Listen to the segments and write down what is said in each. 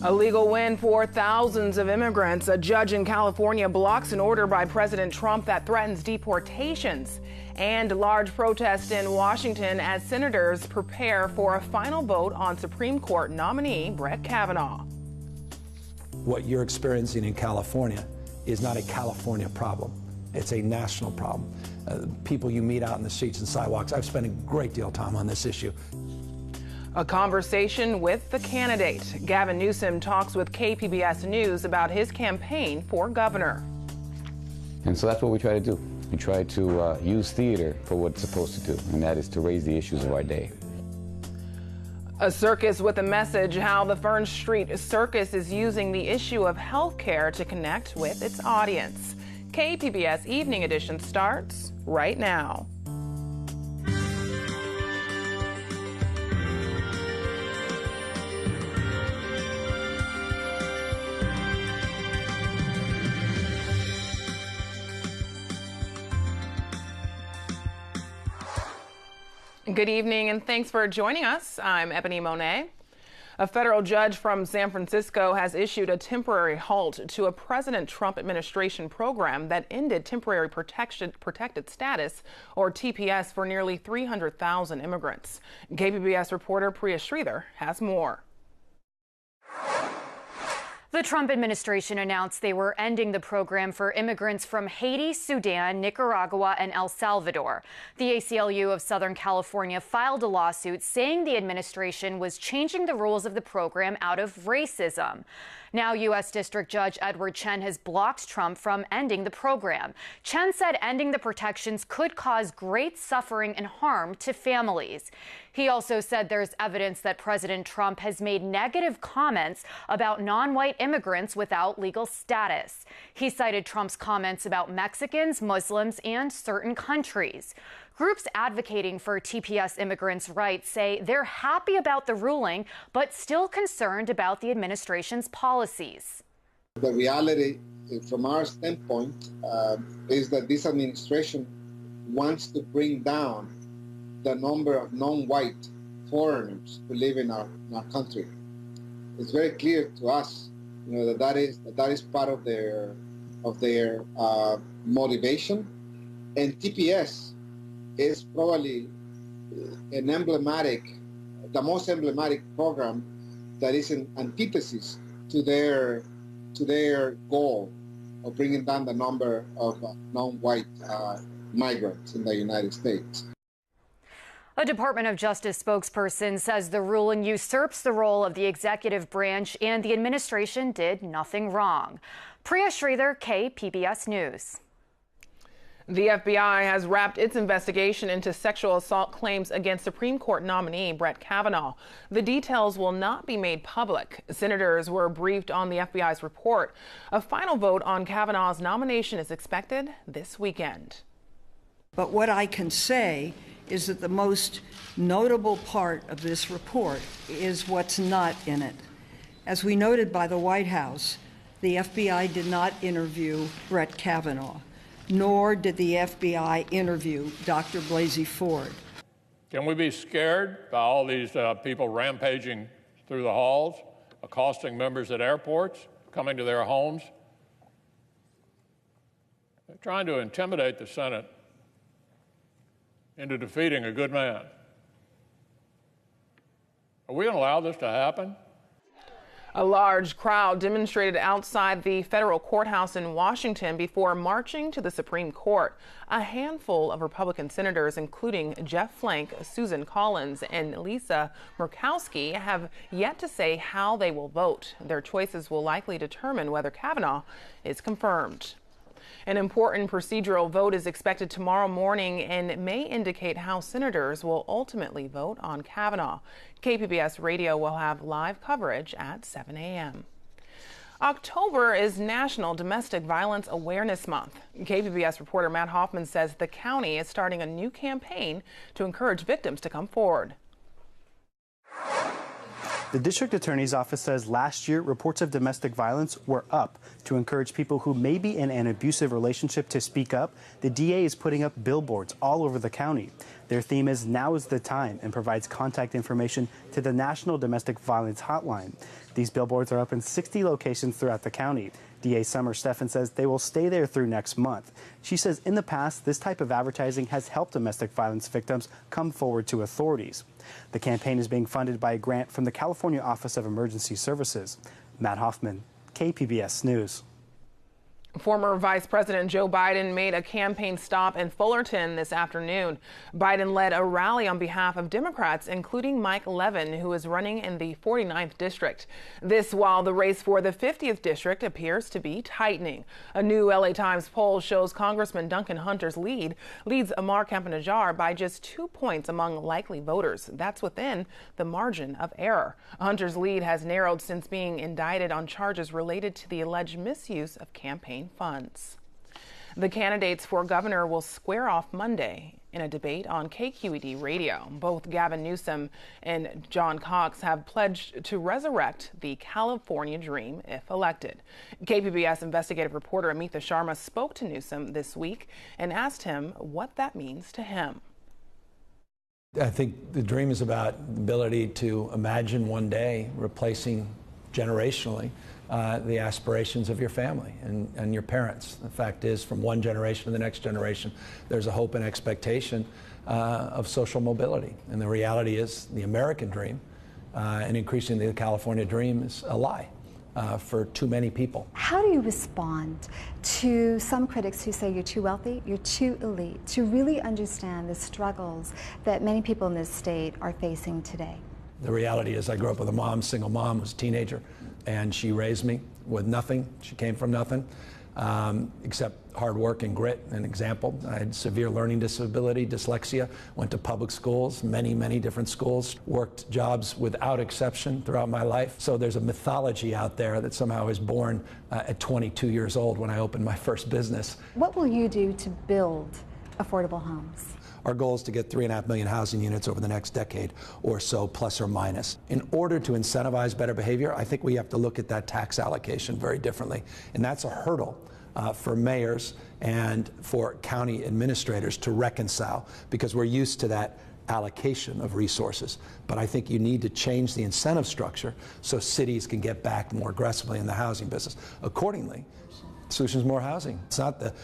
A legal win for thousands of immigrants. A judge in California blocks an order by President Trump that threatens deportations. And large protest in Washington as senators prepare for a final vote on Supreme Court nominee Brett Kavanaugh. What you're experiencing in California is not a California problem. It's a national problem. People you meet out in the streets and sidewalks, I've spent a great deal of time on this issue. A conversation with the candidate. Gavin Newsom talks with KPBS News about his campaign for governor. And so that's what we try to do. We try to use theater for what it's supposed to do, and that is to raise the issues of our day. A circus with a message, how the Fern Street Circus is using the issue of health care to connect with its audience. KPBS Evening Edition starts right now. Good evening and thanks for joining us. I'm Ebone Monet. A federal judge from San Francisco has issued a temporary halt to a President Trump administration program that ended temporary protected status, or TPS, for nearly 300,000 immigrants. KPBS reporter Priya Sridhar has more. The Trump administration announced they were ending the program for immigrants from Haiti, Sudan, Nicaragua, and El Salvador. The ACLU of Southern California filed a lawsuit saying the administration was changing the rules of the program out of racism. Now, U.S. District Judge Edward Chen has blocked Trump from ending the program. Chen said ending the protections could cause great suffering and harm to families. He also said there's evidence that President Trump has made negative comments about non-white immigrants without legal status. He cited Trump's comments about Mexicans, Muslims, and certain countries. Groups advocating for TPS immigrants' rights say they're happy about the ruling, but still concerned about the administration's policies. The reality, from our standpoint, is that this administration wants to bring down the number of non-white foreigners who live in our country. It's very clear to us, that is part of their motivation, and TPS is probably the most emblematic program that is in antithesis to their goal of bringing down the number of non-white migrants in the United States. A Department of Justice spokesperson says the ruling usurps the role of the executive branch and the administration did nothing wrong. Priya Sridhar, KPBS News. The FBI has wrapped its investigation into sexual assault claims against Supreme Court nominee Brett Kavanaugh. The details will not be made public. Senators were briefed on the FBI's report. A final vote on Kavanaugh's nomination is expected this weekend. But what I can say is that the most notable part of this report is what's not in it. As we noted by the White House, the FBI did not interview Brett Kavanaugh, nor did the FBI interview Dr. Blasey Ford. Can we be scared by all these people rampaging through the halls, accosting members at airports, coming to their homes? They're trying to intimidate the Senate into defeating a good man. Are we going to allow this to happen? A large crowd demonstrated outside the federal courthouse in Washington before marching to the Supreme Court. A handful of Republican senators, including Jeff Flake, Susan Collins, and Lisa Murkowski, have yet to say how they will vote. Their choices will likely determine whether Kavanaugh is confirmed. An important procedural vote is expected tomorrow morning and may indicate how senators will ultimately vote on Kavanaugh. KPBS Radio will have live coverage at 7 a.m. October is National Domestic Violence Awareness Month. KPBS reporter Matt Hoffman says the county is starting a new campaign to encourage victims to come forward. The district attorney's office says last year reports of domestic violence were up. To encourage people who may be in an abusive relationship to speak up, the DA is putting up billboards all over the county. Their theme is Now is the Time and provides contact information to the National Domestic Violence Hotline. These billboards are up in 60 locations throughout the county. DA Summer Steffen says they will stay there through next month. She says in the past, this type of advertising has helped domestic violence victims come forward to authorities. The campaign is being funded by a grant from the California Office of Emergency Services. Matt Hoffman, KPBS News. Former Vice President Joe Biden made a campaign stop in Fullerton this afternoon. Biden led a rally on behalf of Democrats, including Mike Levin, who is running in the 49th district. This while the race for the 50th district appears to be tightening. A new LA Times poll shows Congressman Duncan Hunter's leads Amar Campanajjar by just 2 points among likely voters. That's within the margin of error. Hunter's lead has narrowed since being indicted on charges related to the alleged misuse of campaign funds. The candidates for governor will square off Monday in a debate on KQED radio. Both Gavin Newsom and John Cox have pledged to resurrect the California dream if elected. KPBS investigative reporter Amitha Sharma spoke to Newsom this week and asked him what that means to him. I think the dream is about the ability to imagine one day replacing generationally the aspirations of your family and your parents. The fact is, from one generation to the next generation, there's a hope and expectation of social mobility. And the reality is the American dream and increasingly the California dream is a lie for too many people. How do you respond to some critics who say you're too wealthy, you're too elite, to really understand the struggles that many people in this state are facing today? The reality is I grew up with a mom, single mom, was a teenager, and she raised me with nothing. She came from nothing except hard work and grit. An example, I had severe learning disability, dyslexia, went to public schools, many different schools, worked jobs without exception throughout my life. So there's a mythology out there that somehow I was born at 22 years old when I opened my first business. What will you do to build affordable homes? Our goal is to get 3.5 million housing units over the next decade or so, plus or minus. In order to incentivize better behavior, I think we have to look at that tax allocation very differently. And that's a hurdle for mayors and for county administrators to reconcile, because we're used to that allocation of resources. But I think you need to change the incentive structure so cities can get back more aggressively in the housing business. Accordingly, the solution is more housing. It's not the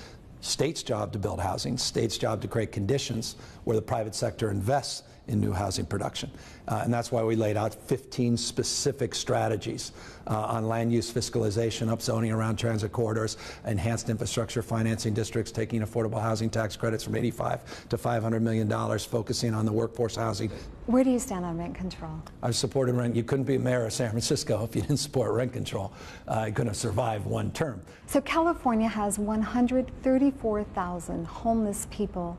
state's job to build housing, state's job to create conditions where the private sector invests in new housing production. And that's why we laid out 15 specific strategies on land use fiscalization, upzoning around transit corridors, enhanced infrastructure financing districts, taking affordable housing tax credits from $85 to $500 million, focusing on the workforce housing. Where do you stand on rent control? I've supported rent. You couldn't be mayor of San Francisco if you didn't support rent control. You couldn't have survived one term. So California has 134,000 homeless people,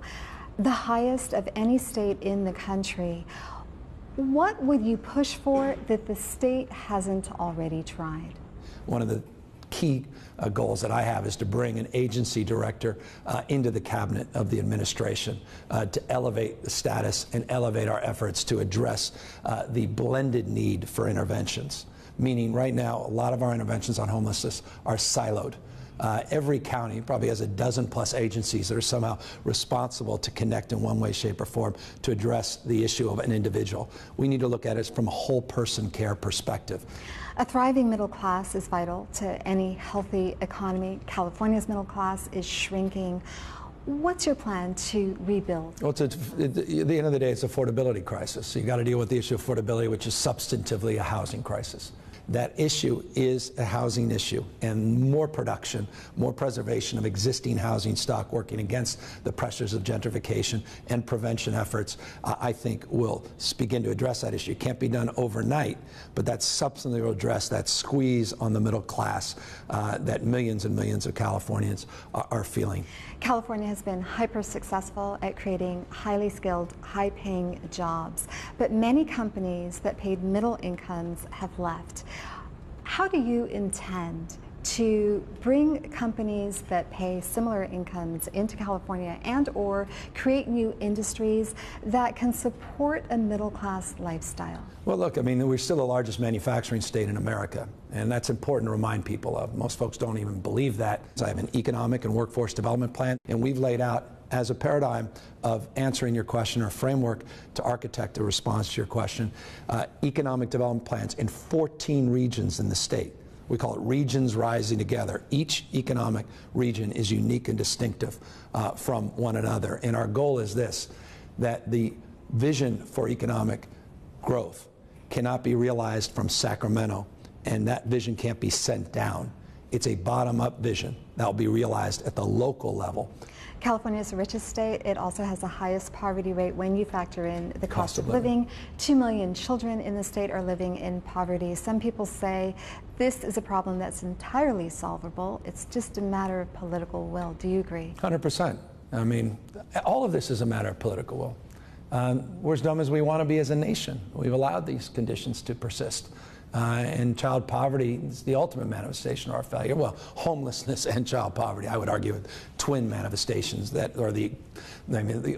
the highest of any state in the country. What would you push for that the state hasn't already tried? One of the key goals that I have is to bring an agency director into the cabinet of the administration to elevate the status and elevate our efforts to address the blended need for interventions. Meaning right now, a lot of our interventions on homelessness are siloed. Every county probably has a dozen plus agencies that are somehow responsible to connect in one way, shape, or form to address the issue of an individual. We need to look at it from a whole person care perspective. A thriving middle class is vital to any healthy economy. California's middle class is shrinking. What's your plan to rebuild? Well, at the end of the day, it's an affordability crisis. So you got to deal with the issue of affordability, which is substantively a housing crisis. That issue is a housing issue, and more production, more preservation of existing housing stock, working against the pressures of gentrification and prevention efforts, I think will begin to address that issue. It can't be done overnight, but that substantially will address that squeeze on the middle class that millions and millions of Californians are feeling. California has been hyper successful at creating highly skilled, high paying jobs, but many companies that paid middle incomes have left. How do you intend to bring companies that pay similar incomes into California and or create new industries that can support a middle class lifestyle? Well, look, I mean, we're still the largest manufacturing state in America, and that's important to remind people of. Most folks don't even believe that. So I have an economic and workforce development plan, and we've laid out as a paradigm of answering your question or framework to architect a response to your question, economic development plans in 14 regions in the state. We call it regions rising together. Each economic region is unique and distinctive from one another. And our goal is this, that the vision for economic growth cannot be realized from Sacramento, and that vision can't be sent down. It's a bottom-up vision that will be realized at the local level. California is the richest state. It also has the highest poverty rate when you factor in the cost of living. 2 million children in the state are living in poverty. Some people say this is a problem that's entirely solvable. It's just a matter of political will. Do you agree? 100%. I mean, all of this is a matter of political will. We're as dumb as we want to be as a nation. We've allowed these conditions to persist. And child poverty is the ultimate manifestation of our failure. Well, homelessness and child poverty, I would argue, with twin manifestations that are the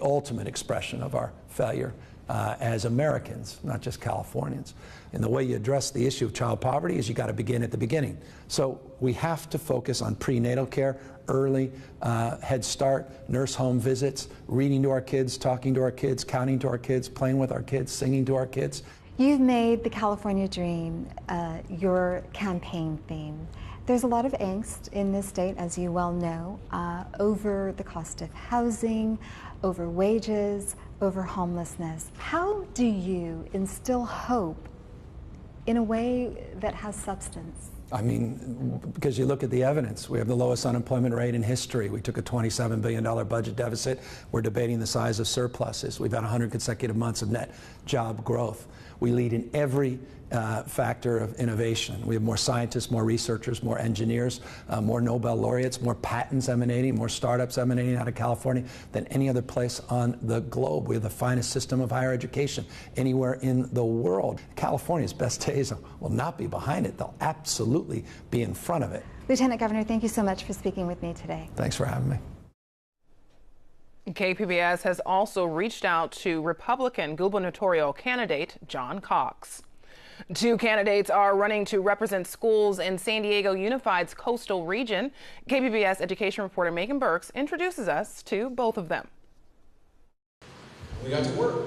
ultimate expression of our failure as Americans, not just Californians. And the way you address the issue of child poverty is you got to begin at the beginning. So we have to focus on prenatal care, early Head Start, nurse home visits, reading to our kids, talking to our kids, counting to our kids, playing with our kids, singing to our kids. You've made the California dream your campaign theme. There's a lot of angst in this state, as you well know, over the cost of housing, over wages, over homelessness. How do you instill hope in a way that has substance? I mean, because you look at the evidence. We have the lowest unemployment rate in history. We took a $27 billion budget deficit. We're debating the size of surpluses. We've had 100 consecutive months of net job growth. We lead in every factor of innovation. We have more scientists, more researchers, more engineers, more Nobel laureates, more patents emanating, more startups emanating out of California than any other place on the globe. We have the finest system of higher education anywhere in the world. California's best days will not be behind it. They'll absolutely be in front of it. Lieutenant Governor, thank you so much for speaking with me today. Thanks for having me. KPBS has also reached out to Republican gubernatorial candidate John Cox. 2 candidates are running to represent schools in San Diego Unified's coastal region. KPBS education reporter Megan Burks introduces us to both of them. We got to work.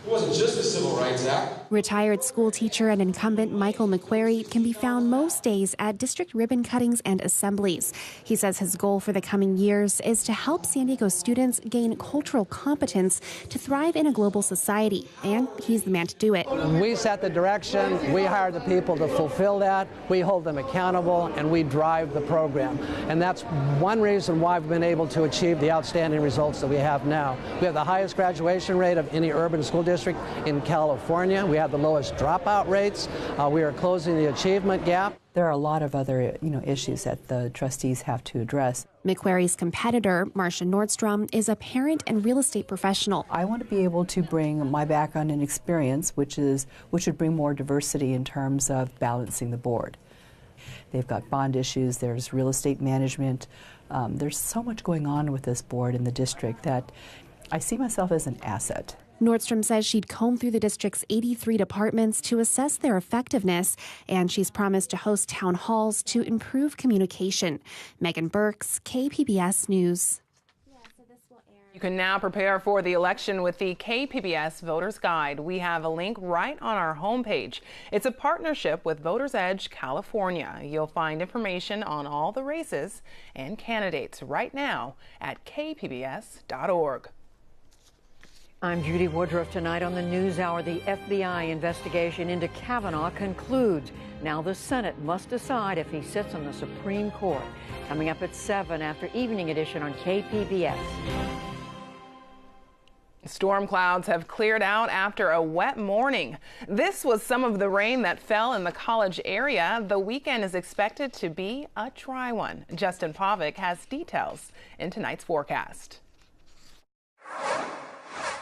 It wasn't just a Civil Rights Act. Retired school teacher and incumbent Michael McQuarrie can be found most days at district ribbon cuttings and assemblies. He says his goal for the coming years is to help San Diego students gain cultural competence to thrive in a global society, and he's the man to do it. We set the direction, we hire the people to fulfill that, we hold them accountable, and we drive the program. And that's one reason why we've been able to achieve the outstanding results that we have now. We have the highest graduation rate of any urban school district in California. We have the lowest dropout rates. We are closing the achievement gap. There are a lot of other issues that the trustees have to address. McQuarrie's competitor, Marcia Nordstrom, is a parent and real estate professional. I want to be able to bring my background and experience, which would bring more diversity in terms of balancing the board. They've got bond issues, there's real estate management. There's so much going on with this board in the district that I see myself as an asset. Nordstrom says she'd comb through the district's 83 departments to assess their effectiveness, and she's promised to host town halls to improve communication. Megan Burks, KPBS News. You can now prepare for the election with the KPBS Voters Guide. We have a link right on our homepage. It's a partnership with Voters Edge California. You'll find information on all the races and candidates right now at kpbs.org. I'm Judy Woodruff. Tonight on the NewsHour, the FBI investigation into Kavanaugh concludes. Now the Senate must decide if he sits on the Supreme Court. Coming up at 7 after Evening Edition on KPBS. Storm clouds have cleared out after a wet morning. This was some of the rain that fell in the College area. The weekend is expected to be a dry one. Justin Pavic has details in tonight's forecast.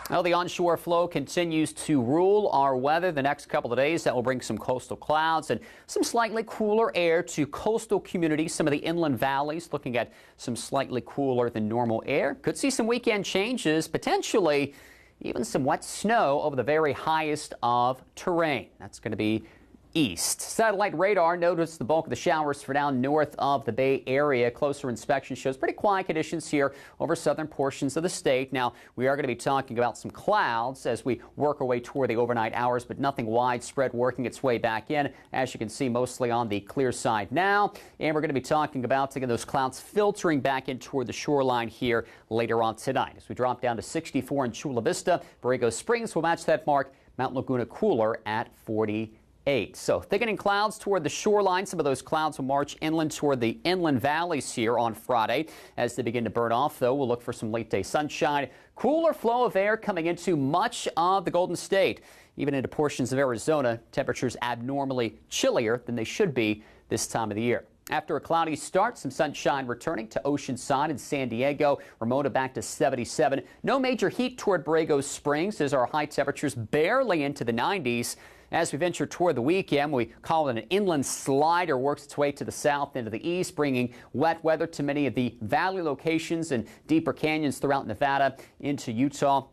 Well, the onshore flow continues to rule our weather the next couple of days. That will bring some coastal clouds and some slightly cooler air to coastal communities. Some of the inland valleys looking at some slightly cooler than normal air. Could see some weekend changes, potentially even some wet snow over the very highest of terrain. That's going to be east. Satellite radar noticed the bulk of the showers for now north of the Bay Area. Closer inspection shows pretty quiet conditions here over southern portions of the state. Now, we are going to be talking about some clouds as we work our way toward the overnight hours, but nothing widespread working its way back in, as you can see, mostly on the clear side now. And we're going to be talking about, again, those clouds filtering back in toward the shoreline here later on tonight. As we drop down to 64 in Chula Vista, Borrego Springs will match that mark. Mount Laguna cooler at 48. So thickening clouds toward the shoreline. Some of those clouds will march inland toward the inland valleys here on Friday. As they begin to burn off, though, we'll look for some late day sunshine. Cooler flow of air coming into much of the Golden State, even into portions of Arizona. Temperatures abnormally chillier than they should be this time of the year. After a cloudy start, some sunshine returning to Oceanside and San Diego. Ramona back to 77. No major heat toward Borrego Springs as our high temperatures barely into the 90s. As we venture toward the weekend, we call it an inland slider, works its way to the south into the east, bringing wet weather to many of the valley locations and deeper canyons throughout Nevada, into Utah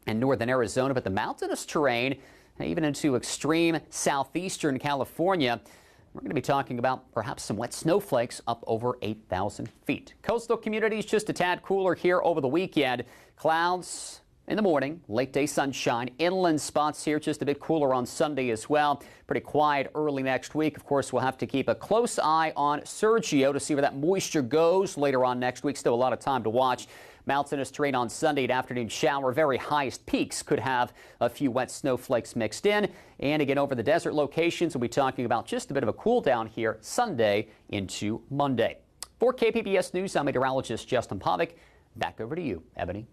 and northern Arizona. But the mountainous terrain, even into extreme southeastern California, we're going to be talking about perhaps some wet snowflakes up over 8,000 feet. Coastal communities just a tad cooler here over the weekend. Clouds in the morning, late day sunshine. Inland spots here just a bit cooler on Sunday as well. Pretty quiet early next week. Of course, we'll have to keep a close eye on Sergio to see where that moisture goes later on next week. Still a lot of time to watch. Mountainous terrain on Sunday, an afternoon shower. Very highest peaks could have a few wet snowflakes mixed in. And again, over the desert locations, we'll be talking about just a bit of a cool down here Sunday into Monday. For KPBS News, I'm meteorologist Justin Pavic. Back over to you, Ebony.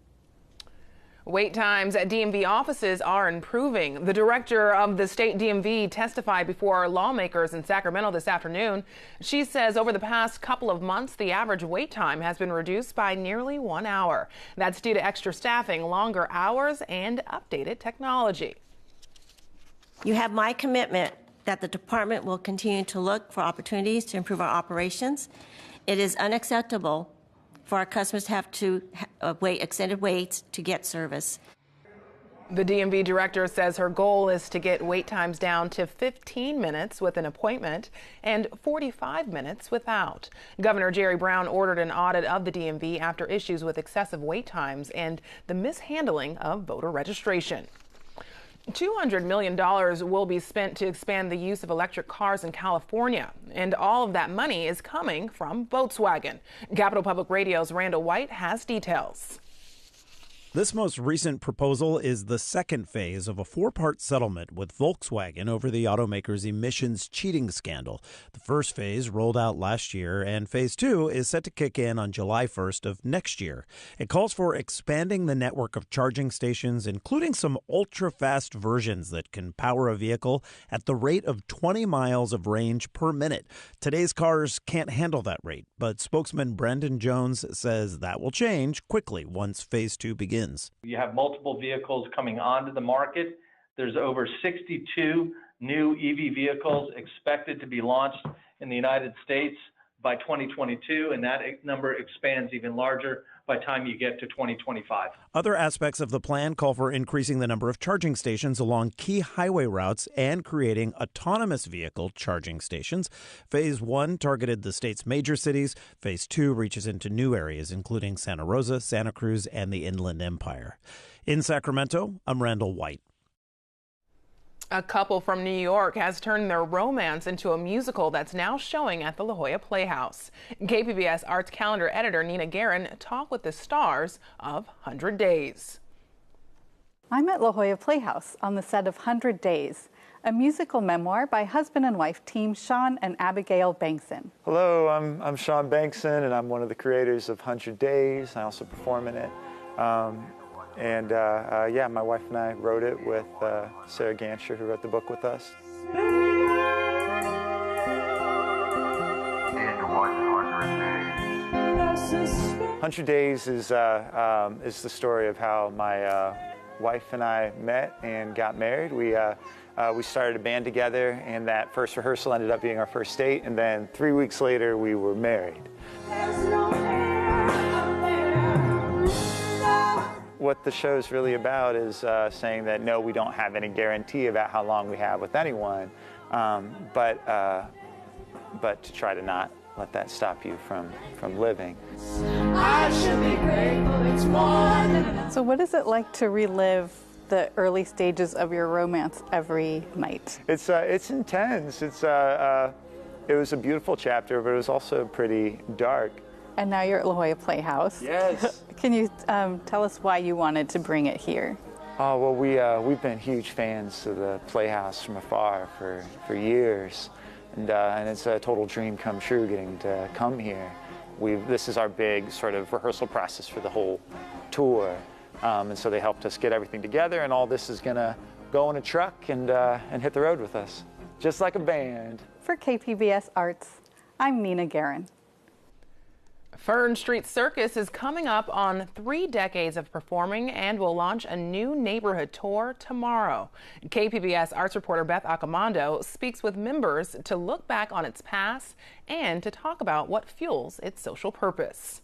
Wait times at DMV offices are improving. The director of the state DMV testified before lawmakers in Sacramento this afternoon. She says over the past couple of months, the average wait time has been reduced by nearly 1 hour. That's due to extra staffing, longer hours, and updated technology. You have my commitment that the department will continue to look for opportunities to improve our operations. It is unacceptable for our customers to have to wait extended waits to get service. The DMV director says her goal is to get wait times down to 15 minutes with an appointment and 45 minutes without. Governor Jerry Brown ordered an audit of the DMV after issues with excessive wait times and the mishandling of voter registration. $200 million will be spent to expand the use of electric cars in California, and all of that money is coming from Volkswagen. Capitol Public Radio's Randall White has details. This most recent proposal is the second phase of a four-part settlement with Volkswagen over the automaker's emissions cheating scandal. The first phase rolled out last year, and phase two is set to kick in on July 1st of next year. It calls for expanding the network of charging stations, including some ultra-fast versions that can power a vehicle at the rate of 20 miles of range per minute. Today's cars can't handle that rate, but spokesman Brendan Jones says that will change quickly once phase two begins. You have multiple vehicles coming onto the market. There's over 62 new EV vehicles expected to be launched in the United States by 2022, and that number expands even larger by the time you get to 2025. Other aspects of the plan call for increasing the number of charging stations along key highway routes and creating autonomous vehicle charging stations. Phase one targeted the state's major cities. Phase two reaches into new areas, including Santa Rosa, Santa Cruz, and the Inland Empire. In Sacramento, I'm Randall White. A couple from New York has turned their romance into a musical that's now showing at the La Jolla Playhouse. KPBS Arts Calendar editor Nina Guerin talked with the stars of 100 Days. I'm at La Jolla Playhouse on the set of 100 Days, a musical memoir by husband and wife team Sean and Abigail Bankson. Hello, I'm Sean Bankson, and I'm one of the creators of 100 Days. I also perform in it. Yeah, my wife and I wrote it with Sarah Ganscher, who wrote the book with us. 100 Days is the story of how my wife and I met and got married. We started a band together, and that first rehearsal ended up being our first date, and then 3 weeks later we were married. What the show is really about is saying that no, we don't have any guarantee about how long we have with anyone, but to try to not let that stop you from living. I should be grateful it's more than... So what is it like to relive the early stages of your romance every night? It's intense. It was a beautiful chapter, but it was also pretty dark. And now you're at La Jolla Playhouse. Yes. Can you tell us why you wanted to bring it here? Oh, well, we've been huge fans of the Playhouse from afar for years. And it's a total dream come true getting to come here. This is our big sort of rehearsal process for the whole tour. And so they helped us get everything together, and all this is gonna go in a truck and hit the road with us, just like a band. For KPBS Arts, I'm Nina Guerin. Fern Street Circus is coming up on 3 decades of performing and will launch a new neighborhood tour tomorrow. KPBS Arts reporter Beth Accomando speaks with members to look back on its past and to talk about what fuels its social purpose.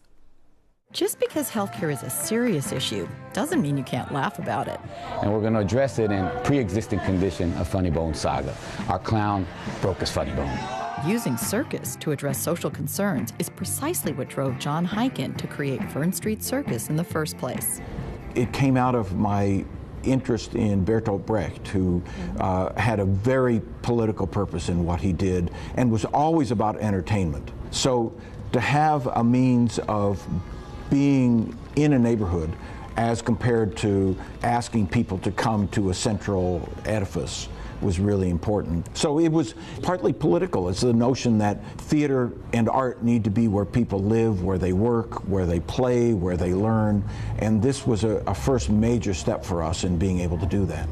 Just because healthcare is a serious issue doesn't mean you can't laugh about it. And we're going to address it in pre-existing condition of Funny Bone Saga. Our clown broke his funny bone. Using circus to address social concerns is precisely what drove John Hyken to create Fern Street Circus in the first place. It came out of my interest in Bertolt Brecht, who had a very political purpose in what he did and was always about entertainment. So to have a means of being in a neighborhood as compared to asking people to come to a central edifice was really important. So it was partly political. It's the notion that theater and art need to be where people live, where they work, where they play, where they learn. And this was a first major step for us in being able to do that.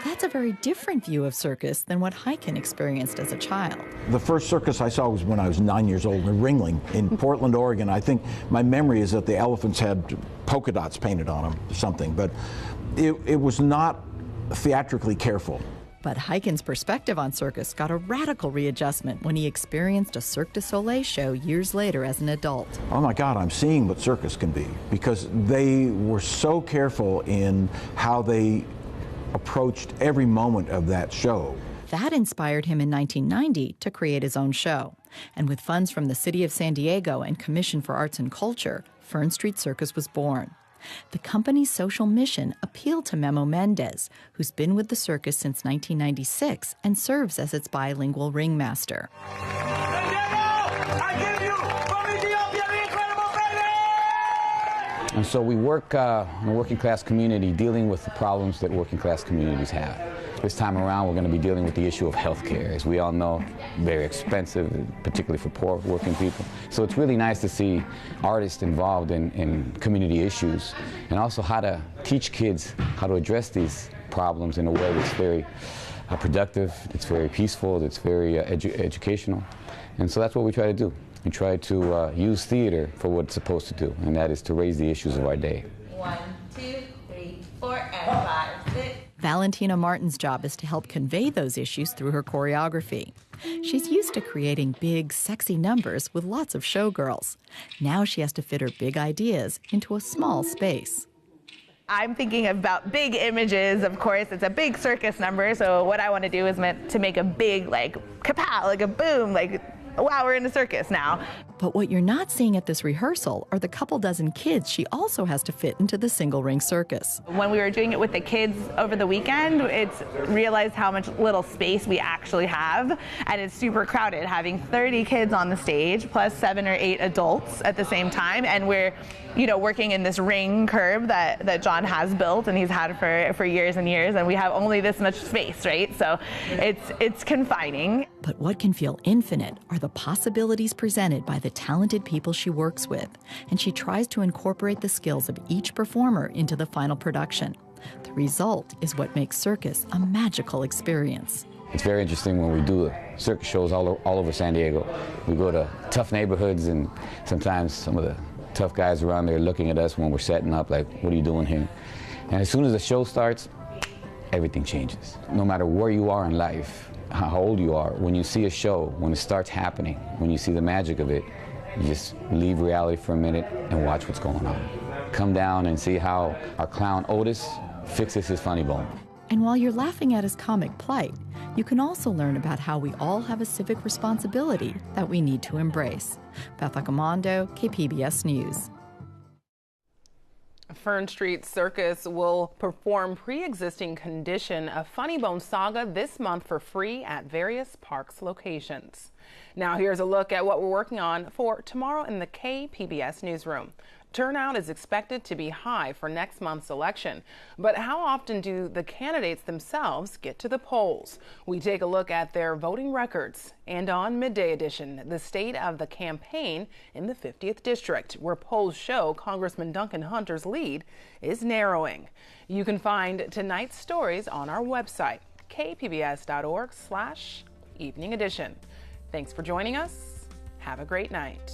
That's a very different view of circus than what Hyken experienced as a child. The first circus I saw was when I was 9 years old in Ringling in Portland, Oregon. I think my memory is that the elephants had polka dots painted on them or something, but it was not theatrically careful. But Hyken's perspective on circus got a radical readjustment when he experienced a Cirque du Soleil show years later as an adult. Oh my God, I'm seeing what circus can be, because they were so careful in how they approached every moment of that show. That inspired him in 1990 to create his own show. And with funds from the City of San Diego and Commission for Arts and Culture, Fern Street Circus was born. The company's social mission appealed to Memo Mendez, who's been with the circus since 1996 and serves as its bilingual ringmaster. And so we work in a working class community dealing with the problems that working class communities have. This time around, we're going to be dealing with the issue of health care. As we all know, very expensive, particularly for poor working people. So it's really nice to see artists involved in community issues, and also how to teach kids how to address these problems in a way that's very productive, it's very peaceful, it's very educational. And so that's what we try to do. We try to use theater for what it's supposed to do, and that is to raise the issues of our day. 1, 2, 3, 4, and 5, 6. Valentina Martin's job is to help convey those issues through her choreography. She's used to creating big, sexy numbers with lots of showgirls. Now she has to fit her big ideas into a small space. I'm thinking about big images. Of course, it's a big circus number, so what I want to do is meant to make a big, like, kapow, like a boom, like, wow, we're in a circus now. But what you're not seeing at this rehearsal are the couple dozen kids she also has to fit into the single ring circus. When we were doing it with the kids over the weekend, it's realized how much little space we actually have, and it's super crowded, having 30 kids on the stage plus 7 or 8 adults at the same time, and we're working in this ring curb that John has built and he's had for years and years, and we have only this much space, right? So it's confining. But what can feel infinite are the possibilities presented by the talented people she works with, and she tries to incorporate the skills of each performer into the final production. The result is what makes circus a magical experience. It's very interesting when we do circus shows all over San Diego. We go to tough neighborhoods, and sometimes some of the tough guys around there looking at us when we're setting up, like, what are you doing here? And as soon as the show starts, everything changes. No matter where you are in life, how old you are, when you see a show, when it starts happening, when you see the magic of it, you just leave reality for a minute and watch what's going on. Come down and see how our clown Otis fixes his funny bone. And while you're laughing at his comic plight, you can also learn about how we all have a civic responsibility that we need to embrace. Beth Accomando, KPBS News. Fern Street Circus will perform Pre-Existing Condition, a Funny Bone saga this month for free at various parks locations. Now here's a look at what we're working on for tomorrow in the KPBS newsroom. Turnout is expected to be high for next month's election, but how often do the candidates themselves get to the polls? We take a look at their voting records. And on Midday Edition, the state of the campaign in the 50th District, where polls show Congressman Duncan Hunter's lead is narrowing. You can find tonight's stories on our website, kpbs.org/evening edition. Thanks for joining us. Have a great night.